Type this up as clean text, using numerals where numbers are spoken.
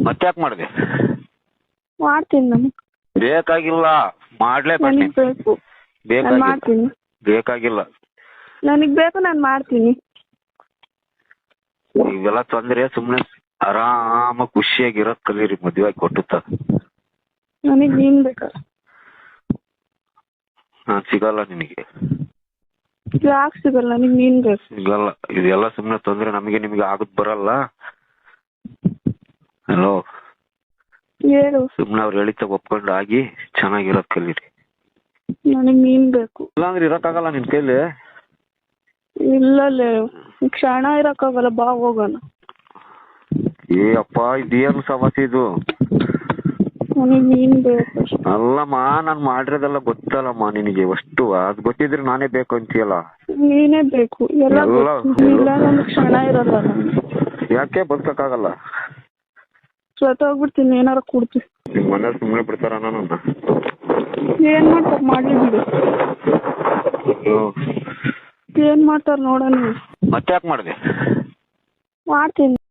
ಮತ್ತೆ ಯಾಕೆ ಮಾಡಿದೆ? ಮಾಡ್ತೀನಿ ನಾನು. ಬೇಕಾಗಿಲ್ಲ, ಮಾಡ್ಲೇಬೇಕು. ನನಗೆ ಬೇಕು, ನಾನು ಮಾಡ್ತೀನಿ. ಬೇಕಾಗಿಲ್ಲ, ನನಗೆ ಬೇಕು, ನಾನು ಮಾಡ್ತೀನಿ. ಇವೆಲ್ಲ ತೊಂದ್ರೆ ಸುಮ್ನೆ ಆರಾಮ ಖುಷಿಯಾಗಿರೋದ್ ಕಲೀರಿ. ಮದ್ವೆ ಆಗಿ ಕೊಟ್ಟುತ್ತ ನನಗೆ ನೀನ್ ಬೇಕಾ? ನಾನ್ ಸಿಗಲ್ಲ ನಿನಗೆ. ಯಾಕೆ ಸಿಗಲ್ಲ? ನನಗೆ ನೀನ್ ಬೇಕು. ಸಿಗಲ್ಲ. ಇದೆಲ್ಲ ಸುಮ್ನೆ ತೊಂದ್ರೆ. ನಮಗೆ ನಿಮಗೆ ಆಗದ್ ಬರಲ್ಲ. ಹಲೋ, ಹೇಳು. ಸುಮ್ನೆ ಅವ್ರು ಹೇಳಿತ ಒಪ್ಕೊಂಡು ಆಗಿ ಚೆನ್ನಾಗಿರೋದ್ ಕಲೀರಿ. ನನಗೆ ನೀನ್ ಬೇಕು. ಇಲ್ಲಾಂದ್ರೆ ಇರಕ್ಕಾಗಲ್ಲ ನಿನ್ ಕೈಲಿ. ಇಲ್ಲಲ್ಲೇ ಕ್ಷಣ ಇರಕ್ಕಾಗಲ್ಲ, ಬಾ ಹೋಗೋಣ. ಏ ಅಪ್ಪ, ಇದೇನು ಸಮಸ್ಯೆ ಇದು? ನನಗೆ ನೀನ್ ಬೇಕು. ಅಲ್ಲಮ್ಮ, ನಾನ್ ಮಾಡಿರೋದೆಲ್ಲ ಗೊತ್ತಲ್ಲಮ್ಮ ನಿನಗೆ ಅಷ್ಟು. ಅದ್ ಗೊತ್ತಿದ್ರೆ ನಾನೇ ಬೇಕು ಅಂತೀಯಲ್ಲ. ನೀನೇ ಬೇಕು. ಎಲ್ಲ ಇಲ್ಲ, ನನ್ ಕ್ಷಣ ಇರಲ್ಲ. ಯಾಕೆ ಬದುಕಕ್ಕಾಗಲ್ಲ? ಸತ್ತೋಗ್ಬಿಡ್ತೀನಿ, ಏನಾರ ಕೊಡ್ತೀನಿ. ನಿಮ್ ಮನೇಲಿ ಸುಮ್ಮನೆ ಬಿಡ್ತಾರ ನನ್ನ? ಏನ್ ಮಾಡ್ತಾರ ಮಾಡ್ಲಿ ಬಿಡು. ಏನ್ ಮಾಡ್ತಾರ ನೋಡೋಣ. ಮತ್ತೆ ಯಾಕೆ ಮಾಡಿದೆ? ಮಾಡ್ತೀನಿ.